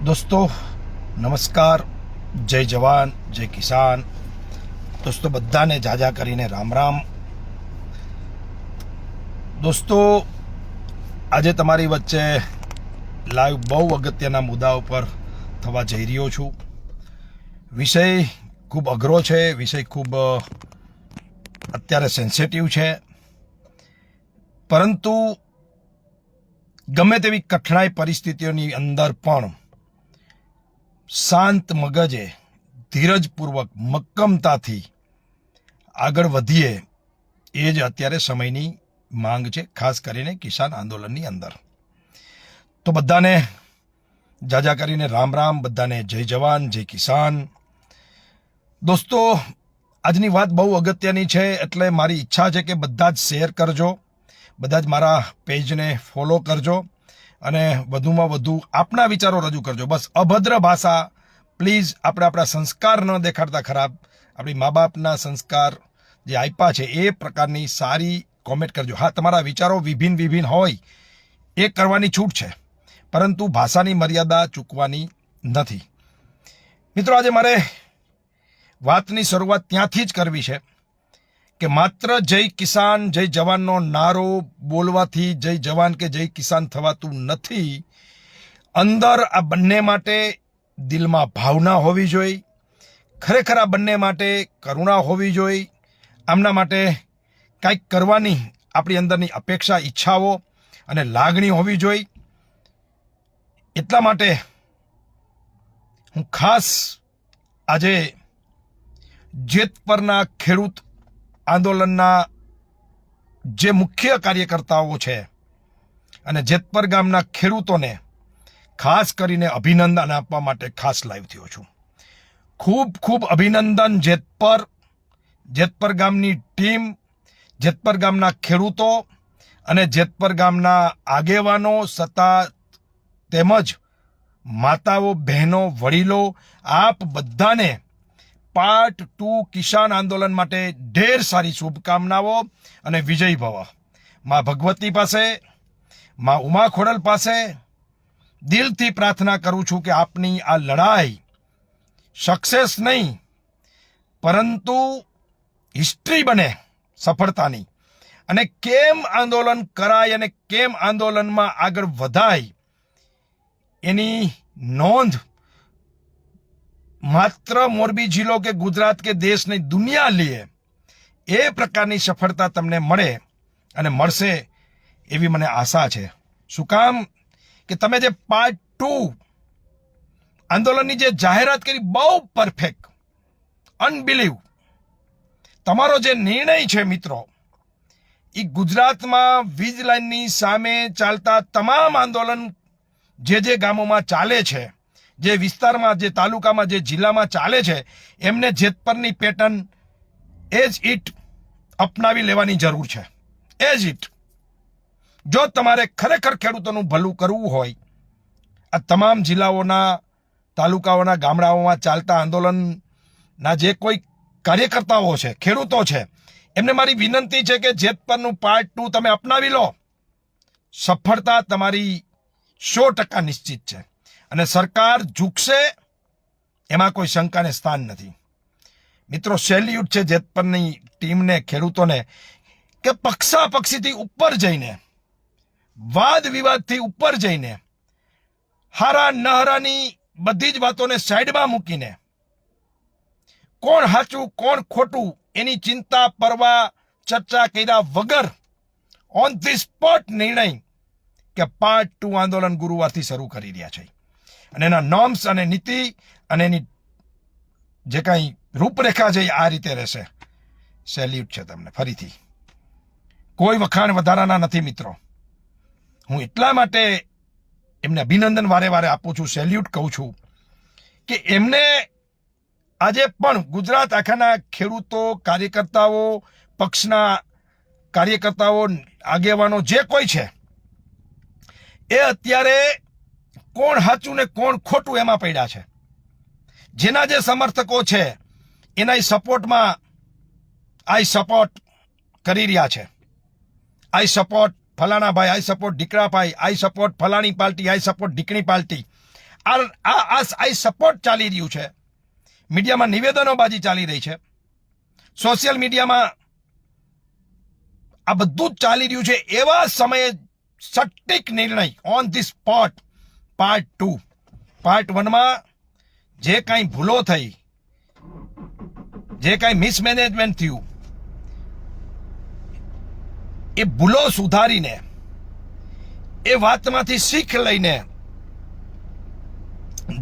દોસ્તો નમસ્કાર, જય જવાન જય કિસાન. દોસ્તો બધાને જાજા કરીને રામ રામ. દોસ્તો આજે તમારી વચ્ચે લાઈવ બહુ અગત્યના મુદ્દા ઉપર થવા જઈ રહ્યો છું. વિષય ખૂબ અઘરો છે, વિષય ખૂબ અત્યારે સેન્સિટિવ છે, પરંતુ ગમે તેવી કઠણાઈ પરિસ્થિતિઓની અંદર પણ શાંત મગજે ધીરજપૂર્વક મક્કમતાથી આગળ વધીએ એ જ અત્યારે સમયની માંગ છે, ખાસ કરીને કિસાન આંદોલનની અંદર. તો બધાને જાજા કરીને રામ રામ, બધાને જય જવાન જય કિસાન. દોસ્તો આજની વાત બહુ અગત્યની છે, એટલે મારી ઈચ્છા છે કે બધા જ શેર કરજો, બધા જ મારા પેજને ફોલો કરજો અને વધુમાં વધુ આપના વિચારો રજૂ કરજો. બસ અભદ્ર ભાષા પ્લીઝ, આપણે આપણા સંસ્કાર ન દેખાડતા ખરાબ, આપણી મા બાપના સંસ્કાર જે આપ્યા છે એ પ્રકારની સારી કોમેન્ટ કરજો. હા, તમારા વિચારો વિભિન્ન હોય એ કરવાની છૂટ છે, પરંતુ ભાષાની મર્યાદા ચૂકવાની નથી. મિત્રો, આજે મારે વાતની શરૂઆત ત્યાંથી જ કરવી છે કે માત્ર જય કિસાન જય જવાનનો નારો બોલવાથી જય જવાન કે જય કિસાન થવાતું નથી. અંદર આ બંને માટે દિલમાં ભાવના હોવી જોઈએ, ખરેખર આ બંને માટે કરુણા હોવી જોઈએ, આમના માટે કંઈક કરવાની આપણી અંદરની અપેક્ષા, ઈચ્છાઓ અને લાગણી હોવી જોઈએ. એટલા માટે હું ખાસ આજે જેતપરના ખેડૂત આંદોલનના જે મુખ્ય કાર્યકર્તાઓ છે અને જેતપર ગામના ખેડૂતોને ખાસ કરીને અભિનંદન આપવા માટે ખાસ લાઈવ થયો છું. ખૂબ ખૂબ અભિનંદન જેતપર ગામની ટીમ, જેતપર ગામના ખેડૂતો અને જેતપર ગામના આગેવાનો, સત્તા તેમજ માતાઓ, બહેનો, વડીલો, આપ બધાને પાર્ટ 2 કિસાન આંદોલન માટે ઢેર સારી શુભકામનાઓ અને વિજય ભવ. માં ભગવતી પાસે, માં ઉમા ખોડલ પાસે દિલથી પ્રાર્થના કરું છું કે આપની આ લડાઈ સક્સેસ નહીં પરંતુ હિસ્ટ્રી બને સફળતાની, અને કેમ આંદોલન કરાય અને કેમ આંદોલનમાં આગળ વધાય એની નોંધ માત્ર મોરબી જિલ્લો કે ગુજરાત કે દેશ નહીં, દુનિયા લે એ પ્રકારની સફળતા તમને મળે અને મળશે એવી મને આશા છે. શું કામ કે તમે જે પાર્ટ 2 આંદોલનની જે જાહેરાત કરી, બહુ પરફેક્ટ, અનબિલીવ. તમારો જે નિર્ણય છે મિત્રો, એ ગુજરાતમાં વીજ લાઈનની સામે ચાલતા તમામ આંદોલન જે ગામોમાં ચાલે છે, જે વિસ્તારમાં, જે તાલુકામાં, જે જિલ્લામાં ચાલે છે, એમને જેતપરની પેટર્ન એજ ઇટ અપનાવી લેવાની જરૂર છે. એજ ઇટ. જો તમારે ખરેખર ખેડૂતોનું ભલું કરવું હોય, આ તમામ જિલ્લાઓના, તાલુકાઓના, ગામડાઓમાં ચાલતા આંદોલનના જે કોઈ કાર્યકર્તાઓ છે, ખેડૂતો છે, એમને મારી વિનંતી છે કે જેતપરનું પાર્ટ 2 તમે અપનાવી લો. સફળતા તમારી 100% નિશ્ચિત છે અને સરકાર ઝૂકશે એમાં કોઈ શંકાને સ્થાન નથી. મિત્રો, સેલ્યુટ છે જેતપરની ટીમને, ખેડૂતોને, કે પક્ષાપક્ષીથી ઉપર જઈને, વાદ વિવાદથી ઉપર જઈને, હારા નહરાની બધી જ વાતોને સાઈડમાં મૂકીને કોણ સાચું કોણ ખોટું એની ચિંતા, પરવા, ચર્ચા કર્યા વગર ઓન ધી સ્પોટ નિર્ણય કે પાર્ટ 2 આંદોલન ગુરુવારથી શરૂ કરી રહ્યા છે અને એના નોર્મ્સ અને નીતિ અને એની જે કાંઈ રૂપરેખા છે આ રીતે રહેશે. સેલ્યુટ છે તમને. ફરીથી કોઈ વખાણ વધારાના નથી મિત્રો. હું એટલા માટે એમને અભિનંદન વારે વારે આપું છું, સેલ્યુટ કહું છું કે એમને આજે પણ ગુજરાત આખાના ખેડૂતો, કાર્યકર્તાઓ, પક્ષના કાર્યકર્તાઓ, આગેવાનો જે કોઈ છે એ અત્યારે કોણ સાચું ને કોણ ખોટું એમાં પડ્યા છે. જેના જે સમર્થકો છે એના સપોર્ટમાં આઈ સપોર્ટ કરી રહ્યા છે. આઈ સપોર્ટ ફલાણા ભાઈ, આઈ સપોર્ટ ઢીકડા ભાઈ, આઈ સપોર્ટ ફલાણી પાર્ટી, આઈ સપોર્ટ ઢીકણી પાર્ટી. આ સપોર્ટ ચાલી રહ્યું છે, મીડિયામાં નિવેદનોબાજી ચાલી રહી છે, સોશિયલ મીડિયામાં આ બધું જ ચાલી રહ્યું છે, એવા સમયે સટીક નિર્ણય on the spot part 2 part 1માં જે કાંઈ ભૂલો થઈ, જે કાંઈ મિસમેનેજમેન્ટ થયું, એ ભૂલો સુધારીને એ વાતમાંથી શીખ લઈને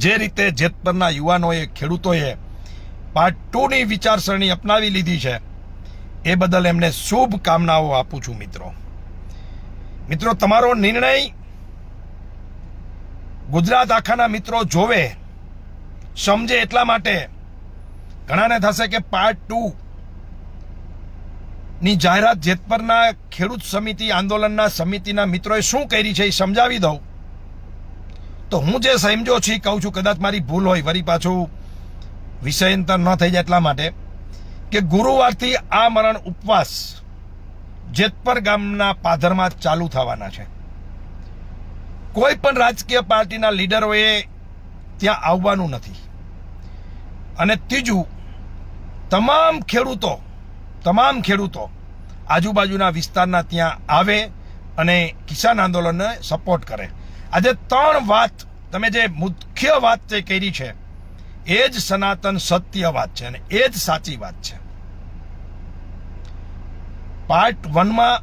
જે રીતે જેતપરના યુવાનોએ, ખેડૂતોએ પાર્ટ 2ની વિચારસરણી અપનાવી લીધી છે, એ બદલ એમને શુભકામનાઓ આપું છું. મિત્રો, તમારો નિર્ણય ગુજરાત આખાના મિત્રો જોવે, સમજે, એટલા માટે ઘણાને થશે કે પાર્ટ 2 ની જાહેરાત જેતપરના ખેડૂત સમિતિ આંદોલનના સમિતિના મિત્રોએ શું કરી છે એ સમજાવી દઉં તો હું જે સમજો છું કહું છું, કદાચ મારી ભૂલ હોય, વળી પાછું વિષયાંતર ન થઈ જાય એટલા માટે કે ગુરુવારથી આ મરણ ઉપવાસ જેતપર ગામના પાદરમાં ચાલુ થવાના છે. કોઈ પણ રાજકીય પાર્ટીના લીડરોએ ત્યાં આવવાનું નથી. અને ત્રીજું, તમામ ખેડૂતો આજુબાજુના વિસ્તારના ત્યાં આવે અને કિસાન આંદોલનને સપોર્ટ કરે. આજે 3 વાત, તમે જે મુખ્ય વાત જે કરી છે એ જ સનાતન સત્ય વાત છે અને એ જ સાચી વાત છે. પાર્ટ 1માં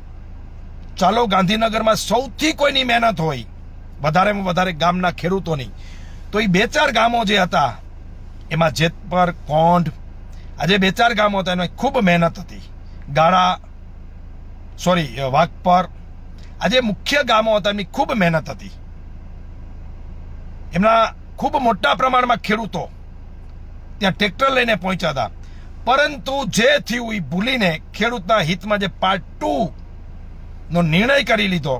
ચાલો ગાંધીનગરમાં સૌથી કોઈની મહેનત હોય, વધારેમાં વધારે ગામના ખેડૂતોની, તો એ 2-4 ગામો જે હતા એમાં જેતપર, કોંઢ, આજે 2-4 ગામો હતા એમાં ખૂબ મહેનત હતી. વાઘપર, આજે મુખ્ય ગામો હતા એમની ખૂબ મહેનત હતી. એમના ખૂબ મોટા પ્રમાણમાં ખેડૂતો ત્યાં ટ્રેક્ટર લઈને પહોંચ્યા હતા. પરંતુ જે થયું એ ભૂલીને ખેડૂતના હિતમાં જે પાર્ટ 2 નો નિર્ણય કરી લીધો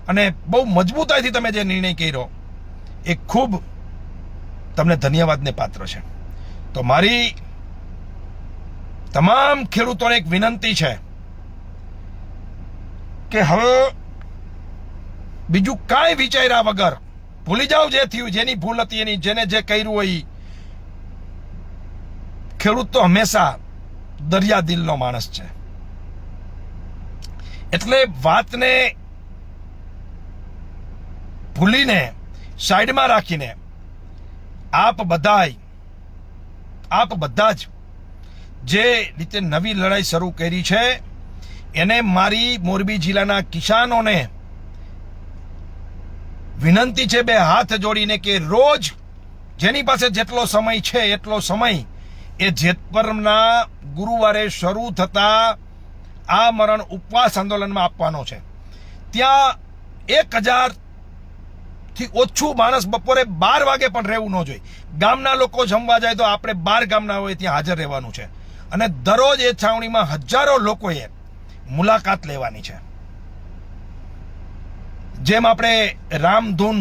અને બહુ મજબૂતાઈથી તમે જે નિર્ણય કર્યો એ ખૂબ તમને ધન્યવાદને પાત્ર છે. તો મારી તમામ ખેડૂતોને એક વિનંતી છે કે હવે બીજું કાંઈ વિચાર્યા વગર ભૂલી જાઓ જે થયું, જેની ભૂલ હતી એની, જેને જે કર્યું હોય. ખેડૂત તો હંમેશા દરિયા દિલનો માણસ છે, એટલે વાતને ભૂલીને સાઈડમાં રાખીને આપ બધા જ જે રીતે નવી લડાઈ શરૂ કરી છે એને મારી મોરબી જિલ્લાના કિસાનોને વિનંતી છે, 2 હાથ જોડીને, કે રોજ જેની પાસે જેટલો સમય છે એટલો સમય એ જેતપરના ગુરુવારે શરૂ થતા આ મરણ ઉપવાસ આંદોલનમાં આપવાનો છે. ત્યાં 1000 થી ઓછું માણસ બપોરે 12 વાગે પણ રહેવું ન જોઈએ. ગામના લોકો જમવા જાય તો આપણે 12 ગામના હોય ત્યાં હાજર રહેવાનું છે અને દરરોજ એ છાવણીમાં હજારો લોકોએ મુલાકાત લેવાની છે. જેમ આપણે રામધૂન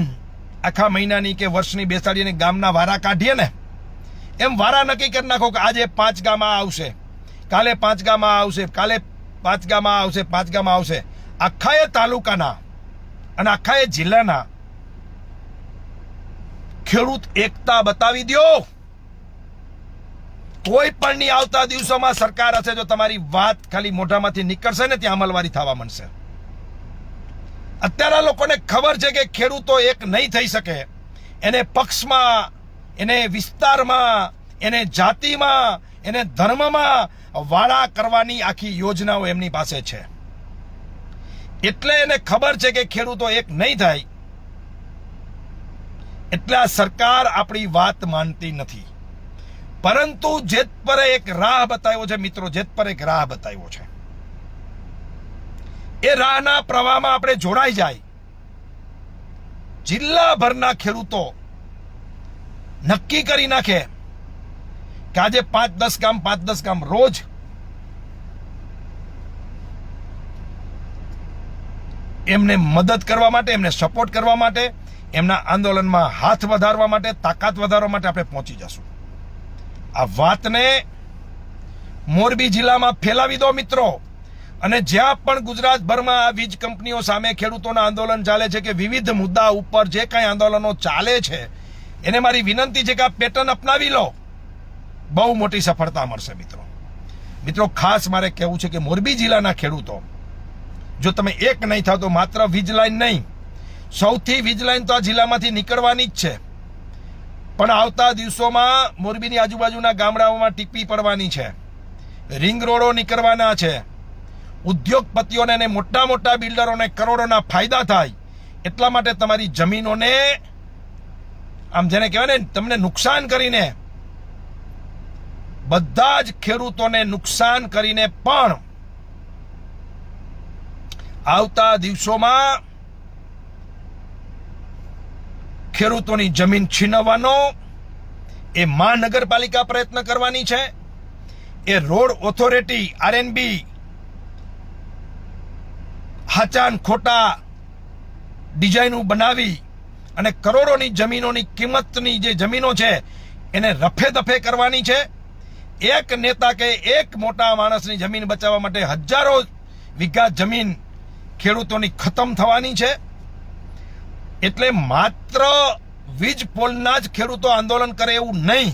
આખા મહિનાની કે વર્ષની બેસાડીને ગામના વારા કાઢીએ ને, એમ વારા નક્કી કરી નાખો કે આજે 5 ગામમાં આવશે, કાલે 5 ગામમાં આવશે, કાલે 5 ગામમાં આવશે, 5 ગામમાં આવશે. આખા એ તાલુકાના અને આખા એ જિલ્લાના ખેડૂત એકતા બતાવી દો. કોઈ પણની આવતા દિવસોમાં સરકાર હશે, જો તમારી વાત ખાલી મોઢામાંથી નીકળશે ને ત્યાં અમલવારી થવા માંડશે. અત્યારના લોકોને ખબર છે કે ખેડૂતો એક નહીં થઈ શકે. એને પક્ષમાં, એને વિસ્તારમાં, એને જાતિમાં, એને ધર્મમાં વાળા કરવાની આખી યોજનાઓ એમની પાસે છે. એટલે એને ખબર છે કે ખેડૂતો એક નહીં થાય, એટલે આ સરકાર આપણી વાત માનતી નથી. પરંતુ જેતપરે એક રાહ બતાવ્યો છે મિત્રો, જેતપરે એક રાહ બતાવ્યો છે. એ રાહના પ્રવાહમાં આપણે જોડાઈ જાય. જિલ્લાભરના ખેડૂતો નક્કી કરી નાખે કે આજે 5-10 ગામ રોજ એમને મદદ કરવા માટે, એમને સપોર્ટ કરવા માટે, એમના આંદોલનમાં હાથ વધારવા માટે, તાકાત વધારવા માટે આપણે પહોંચી જશું. આ વાતને મોરબી જિલ્લામાં ફેલાવી દો મિત્રો. અને જ્યાં પણ ગુજરાતભરમાં આ વીજ કંપનીઓ સામે ખેડૂતોના આંદોલન ચાલે છે કે વિવિધ મુદ્દા ઉપર જે કાંઈ આંદોલનો ચાલે છે, એને મારી વિનંતી છે કે આ પેટર્ન અપનાવી લો, બહુ મોટી સફળતા મળશે મિત્રો. ખાસ મારે કહેવું છે કે મોરબી જિલ્લાના ખેડૂતો, જો તમે એક નહીં થાવ તો માત્ર વીજ લાઈન નહીં, સૌથી વીજ લાઈન તો આ જિલ્લામાંથી નીકળવાની જ છે, પણ આવતા દિવસોમાં મોરબીની આજુબાજુના ગામડાઓમાં ટીપી પડવાની છે, રિંગ રોડો નીકળવાના છે, ઉદ્યોગપતિઓને અને મોટા મોટા બિલ્ડરોને કરોડોના ફાયદા થાય. એટલા માટે તમારી જમીનોને આમ જેને કહેવાય ને તમને નુકસાન કરીને, બધા જ ખેડૂતોને નુકસાન કરીને પણ આવતા દિવસોમાં ખેડૂતોની જમીન છીનવવાનો એ મહાનગરપાલિકા પ્રયત્ન કરવાની છે. એ રોડ ઓથોરિટી આરએનબી હાચાન ખોટા ડિઝાઇનો બનાવી અને કરોડોની જમીનોની કિંમતની જે જમીનો છે એને રફે દફે કરવાની છે. એક નેતા કે એક મોટા માણસની જમીન બચાવવા માટે હજારો વીઘા જમીન ખેડૂતોની ખતમ થવાની છે. એટલે માત્ર વીજ પોલના જ ખેડૂતો આંદોલન કરે એવું નહીં.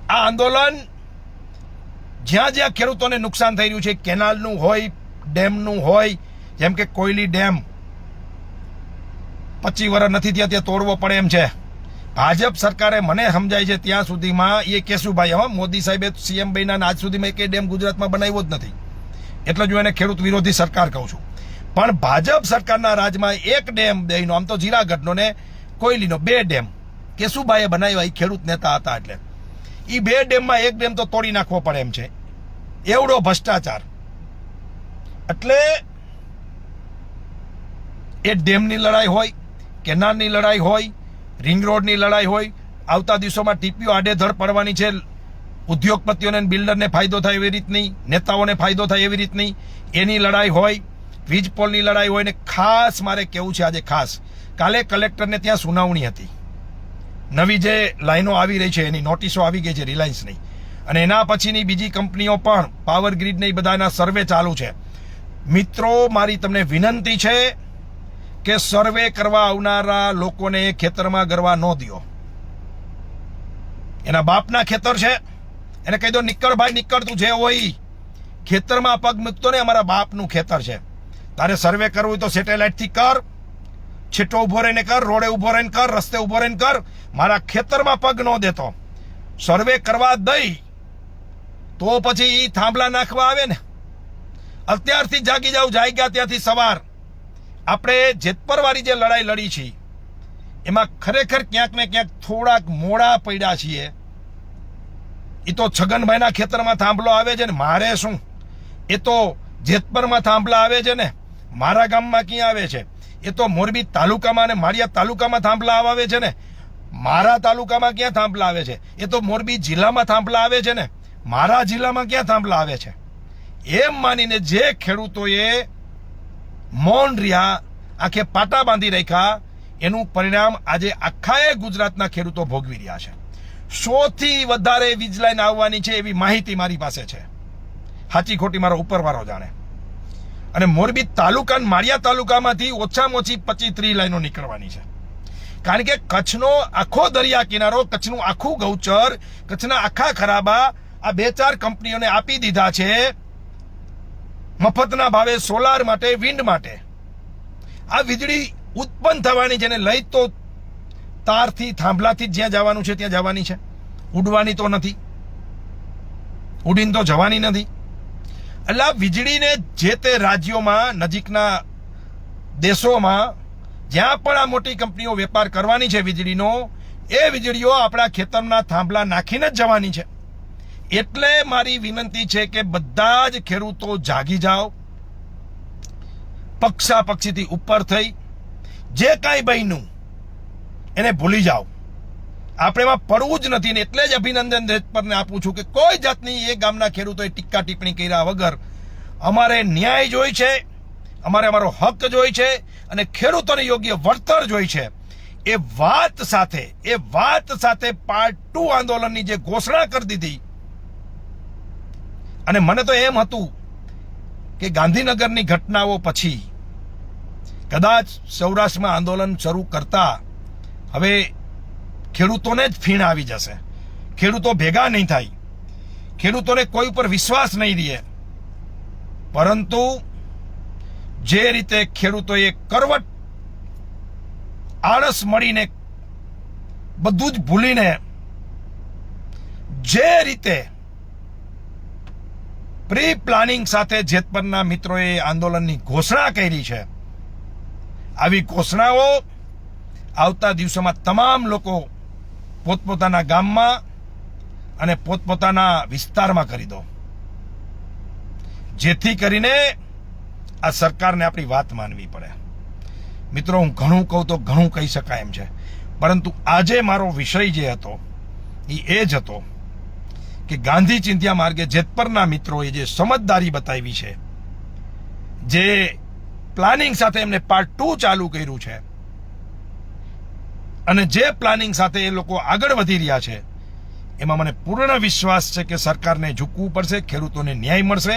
આ આંદોલન જ્યાં જ્યાં ખેડૂતોને નુકસાન થઈ રહ્યું છે, કેનાલનું હોય, ડેમનું હોય, જેમ કે કોયલી ડેમ 25 વર્ષ નથી ત્યાં ત્યાં તોડવો પડે એમ છે. ભાજપ સરકારે મને સમજાય છે ત્યાં સુધીમાં એ કેશુભાઈ મોદી સાહેબે સીએમ બન્યા આજ સુધીમાં એક ડેમ ગુજરાતમાં બનાવ્યો જ નથી. એટલે જ હું એને ખેડૂત વિરોધી સરકાર કહું છું. પણ ભાજપ સરકારના રાજમાં એક ડેમ દઈનો, આમ તો જીરાગઢનો ને કોયલીનો 2 ડેમ કેશુભાઈએ બનાવ્યા. એ ખેડૂત નેતા હતા એટલે એ 2 ડેમમાં એક ડેમ તો તોડી નાખવો પડે એમ છે. એવડો ભ્રષ્ટાચાર. એટલે એ ડેમની લડાઈ હોય, કેનાલની લડાઈ હોય, રિંગ રોડની લડાઈ હોય, આવતા દિવસોમાં ટીપીઓ આડેધડ પડવાની છે. ઉદ્યોગપતિઓને બિલ્ડરને ફાયદો થાય એવી રીતની, નેતાઓને ફાયદો થાય એવી રીતની એની લડાઈ હોય, વીજ પોલની લડાઈ હોય. ને ખાસ મારે કહેવું છે, આજે ખાસ કાલે કલેક્ટરને ત્યાં સુનાવણી હતી. નવી જે લાઈનો આવી રહી છે એની નોટિસો આવી ગઈ છે રિલાયન્સની, અને એના પછીની બીજી કંપનીઓ પણ પાવર ગ્રીડને બધાના સર્વે ચાલુ છે. મિત્રો, મારી તમને વિનંતી છે કે સર્વે કરવા આવનારા લોકોને ખેતરમાં ગરવા ન દો. એના બાપના ખેતર છે, એને કહી દો નીકળ ભાઈ નીકળ, તું જે હોય ખેતરમાં પગ મૂકતો ને, અમારા બાપનું ખેતર છે. તારે સર્વે કરવું હોય તો સેટેલાઇટથી કર, છેટો ઉભો રહીને કર, રોડે ઉભો રહીને કર, રસ્તે ઉભો રહીને કર, મારા ખેતરમાં પગ ન દેતો. સર્વે કરવા દઈ તો પછી થાંભલા નાખવા આવે ને. અત્યારથી જાગી જાવ, જાગ્યા ત્યાંથી સવાર. આપણે જેતપર વાળી જે લડાઈ લડી છે એમાં ખરેખર ક્યાંક ને ક્યાંક થોડાક મોડા પડ્યા છીએ. એ તો છગનભાઈના ખેતરમાં થાંભલો આવે છે ને, મારે શું? એ તો જેતપરમાં થાંભલા આવે છે ને, મારા ગામમાં ક્યાં આવે છે? એ તો મોરબી તાલુકામાં અને માળિયા તાલુકામાં થાંભલા આવે છે ને, મારા તાલુકામાં ક્યાં થાંભલા આવે છે? એ તો મોરબી જિલ્લામાં થાંભલા આવે છે ને, મારા જિલ્લામાં ક્યાં થાંભલા આવે છે? એમ માનીને જે ખેડૂતોએ મૌન રહ્યા, આંખે પાટા બાંધી રાખ્યા, એનું પરિણામ આજે આખા ગુજરાતના ખેડૂતો ભોગવી રહ્યા છે. 100 થી વધારે વીજ લાઈન આવવાની છે એવી માહિતી મારી પાસે છે. સાચી ખોટી મારો ઉપરવાળો જાણે. અને મોરબી તાલુકા, માળિયા તાલુકામાંથી ઓછામાં ઓછી 25-30 લાઈનો નીકળવાની છે. કારણ કે કચ્છનો આખો દરિયા કિનારો, કચ્છનું આખું ગૌચર, કચ્છના આખા ખરાબા આ 2-4 કંપનીઓને આપી દીધા છે મફતના ભાવે, સોલાર માટે, વિન્ડ માટે. આ વીજળી ઉત્પન્ન થવાની છે ને લઈ તો તારથી, થાંભલાથી જ્યાં જવાનું છે ત્યાં જવાની છે, ઉડવાની તો નથી, ઉડીને તો જવાની નથી. એટલે આ વીજળીને જે તે રાજ્યોમાં, નજીકના દેશોમાં જ્યાં પણ આ મોટી કંપનીઓ વેપાર કરવાની છે વીજળીનો, એ વીજળીઓ આપણા ખેતરના થાંભલા નાખીને જ જવાની છે. એટલે મારી વિનંતી છે કે બધા જ ખેડૂતો જાગી જાઓ, પક્ષાપક્ષીથી ઉપર થઈ જે કાંઈ બન્યું એને ભૂલી જાઓ. આપણે એમાં પડવું જ નથી. ને એટલે જ અભિનંદન દેશપરને આપું છું કે કોઈ જાતની એ ગામના ખેડૂતોએ ટીકા ટિપ્પણી કર્યા વગર અમારે ન્યાય જોઈ છે, અમારે અમારો હક જોઈ છે અને ખેડૂતોને યોગ્ય વળતર જોઈ છે. એ વાત સાથે પાર્ટ 2 આંદોલનની જે ઘોષણા કરી દીધી, અને મને તો એમ હતું કે ગાંધીનગરની ઘટનાઓ પછી કદાચ સૌરાષ્ટ્રમાં આંદોલન શરૂ કરતા હવે ખેડૂતોને જ ફીણ આવી જશે, ખેડૂતો ભેગા નહીં થાય, ખેડૂતોને કોઈ ઉપર વિશ્વાસ નહીં રહે. પરંતુ જે રીતે ખેડૂતોએ કરવટ આળસ મળીને બધું જ ભૂલીને જે રીતે પ્રી પ્લાનિંગ સાથે જેતપરના મિત્રોએ આંદોલનની ઘોષણા કરી છે, આવી ઘોષણાઓ આવતા દિવસોમાં તમામ લોકો પોતપોતાના ગામમાં અને પોતપોતાના વિસ્તારમાં કરી દો, જેથી કરીને આ સરકારને આપણી વાત માનવી પડે. મિત્રો, હું ઘણું કહું તો ઘણું કહી શકાય એમ છે, પરંતુ આજે મારો વિષય જે હતો એ જ હતો કે ગાંધી ચિંધ્યા માર્ગે જેતપરના મિત્રોએ જે સમજદારી બતાવી છે, જે પ્લાનિંગ સાથે એમને પાર્ટ 2 ચાલુ કર્યું છે અને જે પ્લાનિંગ સાથે એ લોકો આગળ વધી રહ્યા છે, એમાં મને પૂર્ણ વિશ્વાસ છે કે સરકારને ઝૂકવું પડશે, ખેડૂતોને ન્યાય મળશે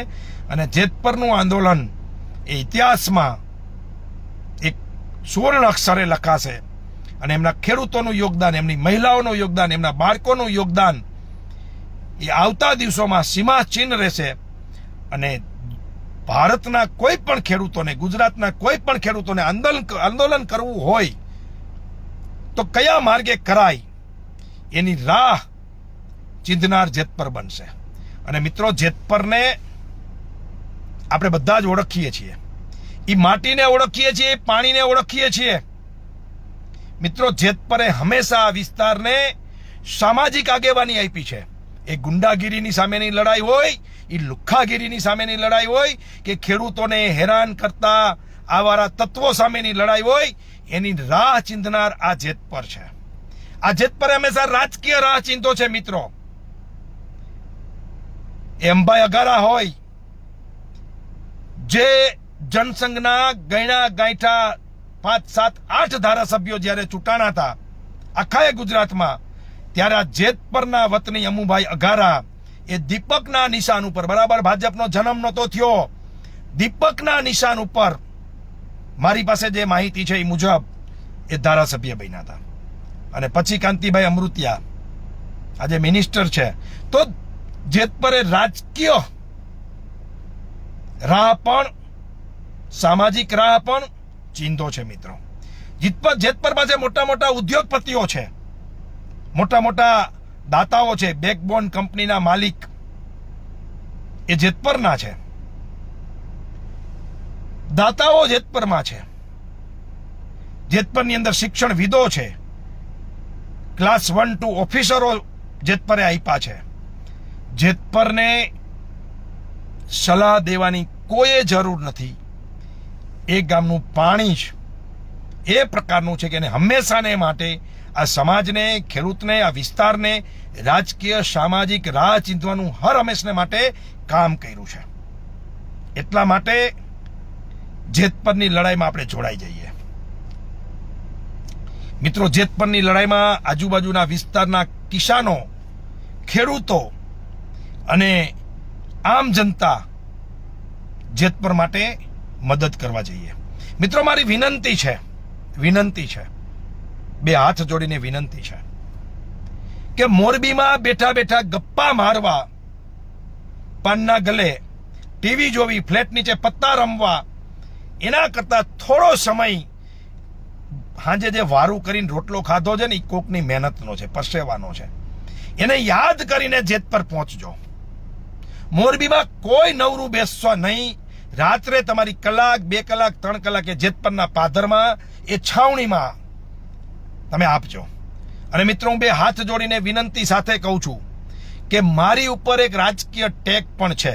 અને જેતપરનું આંદોલન એ ઇતિહાસમાં એક સુવર્ણ અક્ષરે લખાશે અને એમના ખેડૂતોનું યોગદાન, એમની મહિલાઓનું યોગદાન, એમના બાળકોનું યોગદાન એ આવતા દિવસોમાં સીમાચિહ્ન રહેશે. અને ભારતના કોઈ પણ ખેડૂતોને, ગુજરાતના કોઈ પણ ખેડૂતોને આંદોલન કરવું હોય તો કયા માર્ગે કરાય એની રાહ ચિંધનાર જેતપર બનશે. અને મિત્રો, જેતપરને આપણે બધા જ ઓળખીએ છીએ, એ માટીને ઓળખીએ છીએ, પાણીને ઓળખીએ છીએ. મિત્રો, જેતપરે હંમેશા આ વિસ્તારને સામાજિક આગેવાની આપી છે. એ ગુંડાગીરીની સામેની લડાઈ હોય, એ લુખ્ખાગીરીની સામેની લડાઈ હોય કે ખેડૂતોને હેરાન કરતા આવારા તત્વો સામેની લડાઈ હોય, એની રાહ ચિંધનાર આ જેતપર છે. આ જેતપરે હંમેશા રાજકીય રાહ ચિંધો છે. મિત્રો, અંબાઈ અગારા હોય, જે જનસંઘના ગયણા ગાંઠા 5, 7, 8 ધારાસભ્યો જ્યારે ચૂંટાણા હતા આખા ગુજરાતમાં, ત્યારે આ જેતપરના વતની અમુભાઈ અઘારા એ દીપકના નિશાન ઉપર, બરાબર ભાજપનો જન્મ નહોતો થયો, દીપકના નિશાન ઉપર મારી પાસે જે માહિતી છે એ મુજબ એ ધારાસભ્ય બન્યા હતા. અને પછી કાંતિભાઈ અમૃતિયા આજે મિનિસ્ટર છે. તો જેતપરે રાજકીય રાહ પણ, સામાજિક રાહ પણ ચિંધો છે. મિત્રો, જેતપર પાસે મોટા મોટા ઉદ્યોગપતિઓ છે, મોટા મોટા દાતાઓ છે. બેકબોન કંપનીના માલિક એ જેતપરના છે, દાતાઓ જેતપરમાં છે. જેતપરની અંદર શિક્ષણવિદો છે, ક્લાસ 1, 2 ઓફિસરો જેતપરે આપ્યા છે. જેતપરને સલાહ દેવાની કોઈ જરૂર નથી. એ ગામનું પાણી જ એ પ્રકારનું છે કે એને હંમેશાને માટે આ સમાજને, ખેડૂતને, આ વિસ્તારને રાજકીય સામાજિક રાહ ચિંધવાનું હર હંમેશને માટે કામ કર્યું છે. એટલા માટે જેતપરની લડાઈમાં આપણે જોડાઈ જઈએ. મિત્રો, જેતપરની લડાઈમાં આજુબાજુના વિસ્તારના કિસાનો, ખેડૂતો અને આમ જનતા જેતપર માટે મદદ કરવા જઈએ. મિત્રો, મારી વિનંતી છે, બે હાથ જોડીને વિનંતી છે કે મોરબીમાં બેઠા બેઠા ગપ્પા મારવા, પાનના ગલે ટીવી જોવી, ફ્લેટ નીચે પત્તા રમવા, એના કરતા થોડો સમય હાજે જે વારું કરીને રોટલો ખાધો છે ને એ કોકની મહેનતનો છે, પરસેવાનો છે, એને યાદ કરીને જેતપર પહોંચજો. મોરબીમાં કોઈ નવરું બેસવા નહીં. રાત્રે તમારી કલાક, 2 કલાક, 3 કલાક એ જેતપરના પાદરમાં, એ છાવણીમાં તમે આપજો. અને મિત્રો, હું બે હાથ જોડીને વિનંતી સાથે કહું છું કે મારી ઉપર એક રાજકીય ટેગ પણ છે.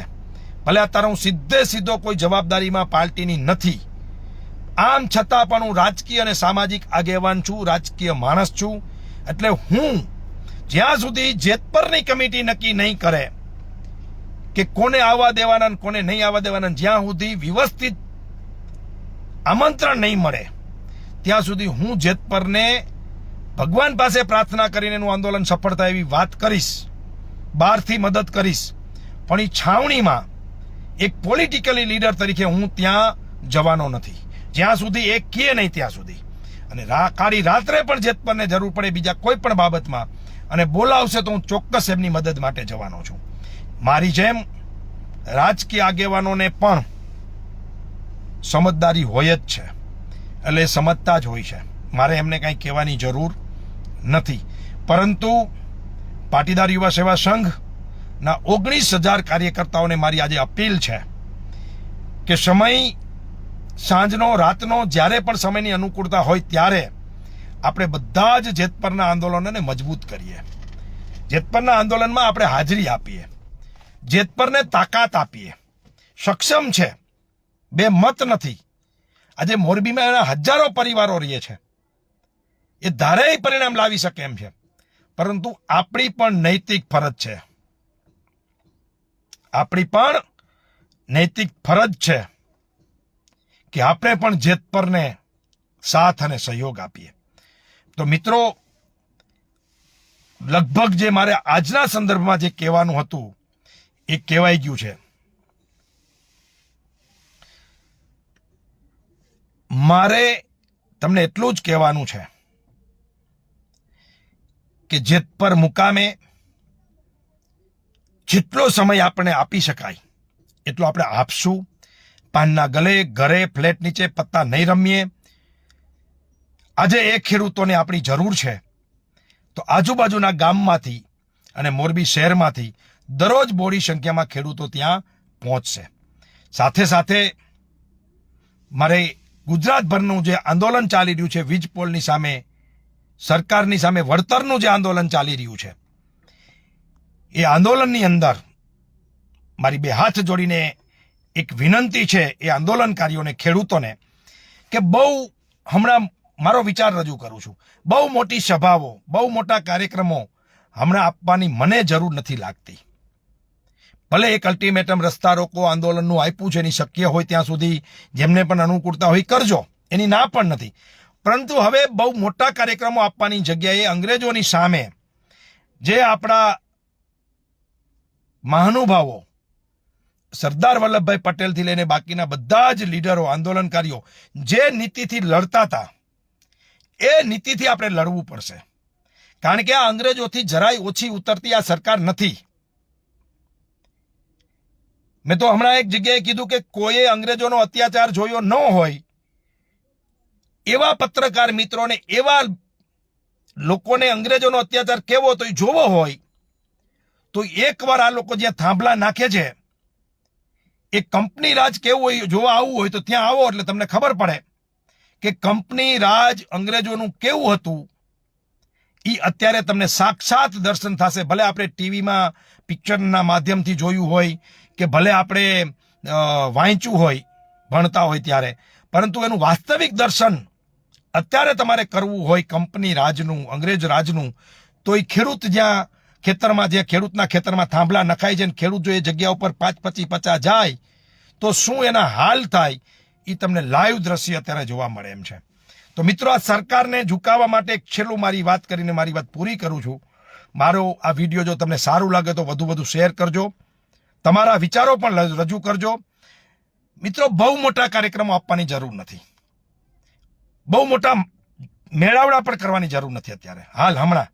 ભલે અત્યારે હું સીધો કોઈ જવાબદારીમાં પાર્ટીની નથી, આમ છતાં પણ હું રાજકીય અને સામાજિક આગેવાન છું, રાજકીય માણસ છું. એટલે હું જ્યાં સુધી જેતપરની કમિટી નક્કી નહીં કરે કે કોને આવવા દેવાના અને કોને નહીં આવવા દેવાના, જ્યાં સુધી વ્યવસ્થિત આમંત્રણ નહીં મળે ત્યાં સુધી હું જેતપરને ભગવાન પાસે પ્રાર્થના કરીને એનું આંદોલન સફળ થાય એવી વાત કરીશ, બહારથી મદદ કરીશ. પણ એ છાવણીમાં એક પોલિટિકલી લીડર તરીકે હું ત્યાં જવાનો નથી, જ્યાં સુધી એ કહે નહીં ત્યાં સુધી. અને કાળી રાત્રે પણ જેતપરને જરૂર પડે બીજા કોઈ પણ બાબતમાં અને બોલાવશે તો હું ચોક્કસ એમની મદદ માટે જવાનો છું. મારી જેમ રાજકીય આગેવાનોને પણ સમજદારી હોય જ છે, એટલે એ સમજતા જ હોય છે. મારે એમને કંઈ કહેવાની જરૂર નથી. પરંતુ પાટીદાર યુવા સેવા સંઘના 19,000 કાર્યકર્તાઓને મારી આજે અપીલ છે કે સમય સાંજનો રાતનો જ્યારે પણ સમયની અનુકૂળતા હોય ત્યારે આપણે બધા જ જેતપરના આંદોલનને મજબૂત કરીએ. જેતપરના આંદોલનમાં આપણે હાજરી આપીએ, જેતપરને તાકાત આપીએ. સક્ષમ છે, બે મત નથી. આજે મોરબીમાં એના હજારો પરિવારો રહે છે, એ ધારે પરિણામ લાવી શકે એમ છે. પરંતુ આપણી પણ નૈતિક ફરજ છે, આપણી પણ નૈતિક ફરજ છે કે આપણે પણ જેતપરને સાથ અને સહયોગ આપીએ. તો મિત્રો, લગભગ જે મારે આજના સંદર્ભમાં જે કહેવાનું હતું એ કહેવાઈ ગયું છે. મારે તમને એટલું જ કહેવાનું છે કે જેતપર મુકામે જેટલો સમય આપણે આપી શકાય એટલો આપણે આપશું. પાનના ગલે, ઘરે, ફ્લેટ નીચે પત્તા નહીં રમીએ. આજે એ ખેડૂતોને આપણી જરૂર છે તો આજુબાજુના ગામમાંથી અને મોરબી શહેરમાંથી દરરોજ બોડી સંખ્યામાં ખેડૂતો ત્યાં પહોંચશે. સાથે સાથે મારે ગુજરાતભરનું જે આંદોલન ચાલી રહ્યું છે, વીજ પોલની સામે, સરકારની સામે વળતરનું જે આંદોલન ચાલી રહ્યું છે, એ આંદોલનની અંદર મારી બે હાથ જોડીને એક વિનંતી છે એ આંદોલનકારીઓને, ખેડૂતોને, કે બહુ હમણાં મારો વિચાર રજૂ કરું છું. બહુ મોટી સભાઓ, બહુ મોટા કાર્યક્રમો હમણાં આપવાની મને જરૂર નથી લાગતી. ભલે એક અલ્ટિમેટમ, રસ્તા રોકો આંદોલનનું આપ્યું છે, એની શક્ય હોય ત્યાં સુધી જેમને પણ અનુકૂળતા હોય કરજો, એની ના પણ નથી. પરંતુ હવે બહુ મોટા કાર્યક્રમો આપવાની જગ્યાએ અંગ્રેજોની સામે જે આપણા મહાનુભાવો સરદાર વલ્લભભાઈ પટેલથી લઈને બાકીના બધા જ લીડરો, આંદોલનકારીઓ જે નીતિથી લડતા હતા એ નીતિથી આપણે લડવું પડશે. કારણ કે આ અંગ્રેજોથી જરાય ઓછી ઉતરતી આ સરકાર નથી. મેં તો હમણાં એક જગ્યાએ કીધું કે કોઈએ અંગ્રેજોનો અત્યાચાર જોયો ન હોય એવા પત્રકાર મિત્રોને, એવા લોકોને અંગ્રેજોનો અત્યાચાર કેવો તો જોવો હોય તો એકવાર આ લોકો જ્યાં થાંભલા નાખે છે એ કંપની રાજ કેવું હોય જોવા આવવું હોય તો ત્યાં આવો, એટલે તમને ખબર પડે કે કંપની રાજ અંગ્રેજોનું કેવું હતું. એ અત્યારે તમને સાક્ષાત દર્શન થશે. ભલે આપણે ટીવીમાં પિક્ચરના માધ્યમથી જોયું હોય કે ભલે આપણે વાંચ્યું હોય, ભણતા હોય ત્યારે, પરંતુ એનું વાસ્તવિક દર્શન અત્યારે તમારે કરવું હોય કંપની રાજનું, અંગ્રેજ રાજનું, તો એ ખેડૂત જ્યાં ખેતરમાં, જ્યાં ખેડૂતના ખેતરમાં થાંભલા નખાય છે, ખેડૂત જો એ જગ્યા ઉપર 5-25-50 જાય તો શું એના હાલ થાય એ તમને લાઈવ દ્રશ્ય અત્યારે જોવા મળે એમ છે. તો મિત્રો, આ સરકારને ઝુકાવવા માટે એક છેલ્લું મારી વાત કરીને મારી વાત પૂરી કરું છું. મારો આ વિડીયો જો તમને સારું લાગે તો વધુ શેર કરજો, તમારા વિચારો પણ રજૂ કરજો. મિત્રો, બહુ મોટા કાર્યક્રમો આપવાની જરૂર નથી, બહુ મોટા મેળાવડા પણ કરવાની જરૂર નથી. અત્યારે હાલ હમણાં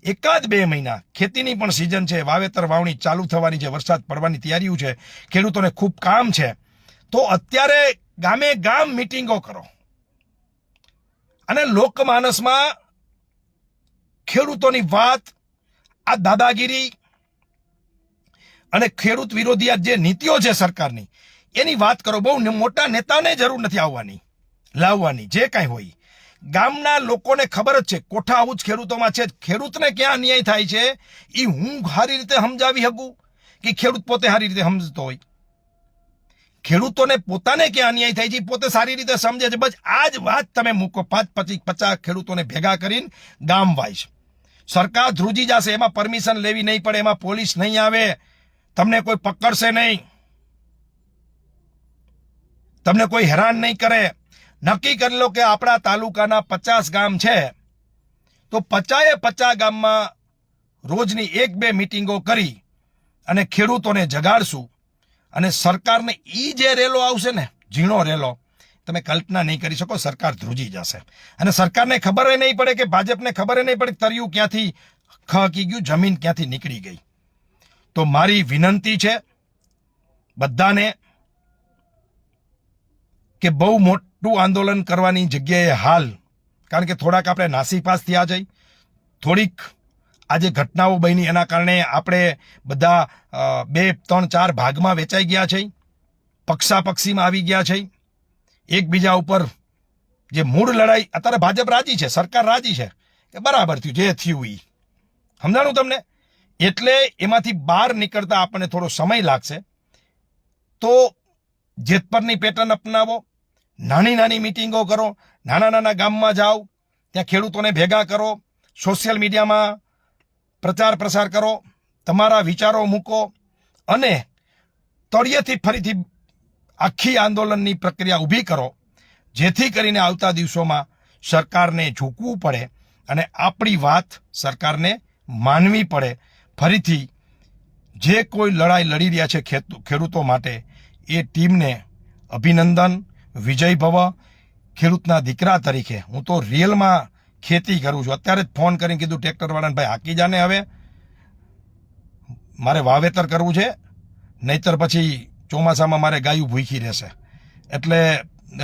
1-2 મહિના ખેતીની પણ સિઝન છે, વાવેતર વાવણી ચાલુ થવાની છે, વરસાદ પડવાની તૈયારીઓ છે, ખેડૂતોને ખૂબ કામ છે. તો અત્યારે ગામે ગામ મિટિંગો કરો અને લોકમાનસમાં ખેડૂતોની વાત, આ દાદાગીરી અને ખેડૂત વિરોધી આ જે નીતિઓ છે સરકારની, એની વાત કરો. બહુ મોટા નેતાને જરૂર નથી આવવાની, લાવવાની. જે કાંઈ હોય ગામના લોકોને ખબર જ છે, કોઠા આવું જ ખેડૂતોમાં છે. ખેડૂતને ક્યાં અન્યાય થાય છે એ હું સારી રીતે સમજાવી શકું કે ખેડૂત પોતે સારી રીતે સમજતો હોય. ખેડૂતોને પોતાને ક્યાં અન્યાય થાય છે પોતે સારી રીતે સમજે છે. બસ આ જ વાત તમે મૂકો. 5-50 ખેડૂતોને ભેગા કરીને ગામ વાઇઝ સરકાર ધ્રુજી જશે. એમાં પરમિશન લેવી નહીં પડે, એમાં પોલીસ નહીં આવે, તમને કોઈ પકડશે નહીં, તમને કોઈ હેરાન નહીં કરે. નક્કી કરી લો કે આપણા તાલુકાના 50 ગામ છે તો 50-50 ગામમાં રોજની 1-2 મિટિંગો કરી અને ખેડૂતોને જગાડશું. અને સરકારને ઈ જે રેલો આવશે ને, ઝીણો રેલો, તમે કલ્પના નહીં કરી શકો. સરકાર ધ્રુજી જશે અને સરકારને ખબર નહીં પડે કે ભાજપને ખબર નહીં પડે તરિયું ક્યાંથી ખહકી ગયું, જમીન ક્યાંથી નીકળી ગઈ. તો મારી વિનંતી છે બધાને કે બહુ મોટું આંદોલન કરવાની જગ્યાએ હાલ, કારણ કે થોડાક આપણે નાસીપાસ થયા જઈ, થોડીક આજે ઘટનાઓ બની એના કારણે આપણે બધા 2, 3, 4 ભાગમાં વેચાઈ ગયા છે, પક્ષાપક્ષીમાં આવી ગયા છે. એકબીજા ઉપર જે મૂળ લડાઈ, અત્યારે ભાજપ રાજી છે, સરકાર રાજી છે કે બરાબર થયું જે થયું એ, સમજાણું તમને? એટલે એમાંથી બહાર નીકળતા આપણને થોડો સમય લાગશે. તો જેતપરની પેટર્ન અપનાવો, નાની નાની મિટિંગો કરો, નાના નાના ગામમાં જાઓ, ત્યાં ખેડૂતોને ભેગા કરો, સોશિયલ મીડિયામાં પ્રચાર પ્રસાર કરો, તમારા વિચારો મૂકો અને તળિયેથી ફરીથી આખી આંદોલનની પ્રક્રિયા ઊભી કરો, જેથી કરીને આવતા દિવસોમાં સરકારને ઝૂકવું પડે અને આપણી વાત સરકારને માનવી પડે. ફરીથી જે કોઈ લડાઈ લડી રહ્યા છે ખેડૂતો માટે, એ ટીમને અભિનંદન, વિજય ભવ. ખેડૂતના દીકરા તરીકે હું તો રિયલમાં ખેતી કરું છું. અત્યારે જ ફોન કરીને કીધું ટ્રેક્ટરવાળાને, ભાઈ હાકી જાને, હવે મારે વાવેતર કરવું છે, નહીતર પછી ચોમાસામાં મારે ગાયું ભૂખી રહેશે. એટલે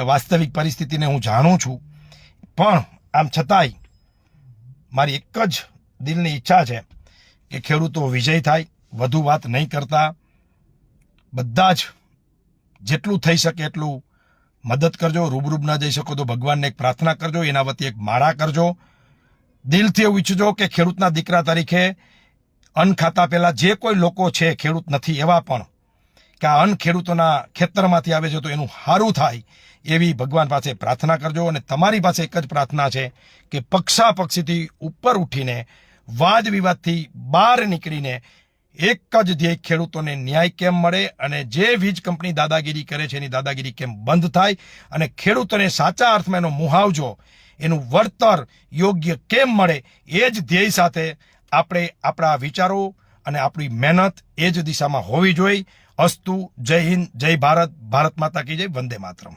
વાસ્તવિક પરિસ્થિતિને હું જાણું છું, પણ આમ છતાંય મારી એક જ દિલની ઈચ્છા છે કે ખેડૂતો વિજય થાય. વધુ વાત નહીં કરતા, બધા જ જેટલું થઈ શકે એટલું મદદ કરજો. રૂબરૂબ ના જઈ શકો તો ભગવાનને એક પ્રાર્થના કરજો, એના વતી એક માળા કરજો. દિલથી એવું ઈચ્છજો કે ખેડૂતના દીકરા તરીકે અન્ન ખાતા પહેલા જે કોઈ લોકો છે ખેડૂત નથી એવા પણ, કે આ અન્ન ખેડૂતોના ખેતરમાંથી આવે છે તો એનું સારું થાય એવી ભગવાન પાસે પ્રાર્થના કરજો. અને તમારી પાસે એક જ પ્રાર્થના છે કે પક્ષાપક્ષીથી ઉપર ઉઠીને, વાદ વિવાદથી બહાર નીકળીને એક જ ધ્યેય, ખેડૂતોને ન્યાય કેમ મળે અને જે વીજ કંપની દાદાગીરી કરે છે એની દાદાગીરી કેમ બંધ થાય અને ખેડૂતોને સાચા અર્થમાં એનો મુહાવજો, એનું વળતર યોગ્ય કેમ મળે, એ જ ધ્યેય સાથે આપણે આપણા વિચારો અને આપણી મહેનત એ જ દિશામાં હોવી જોઈએ. અસ્તુ. જય હિન્દ, જય ભારત, ભારત માતા કી જય, વંદે માતરમ.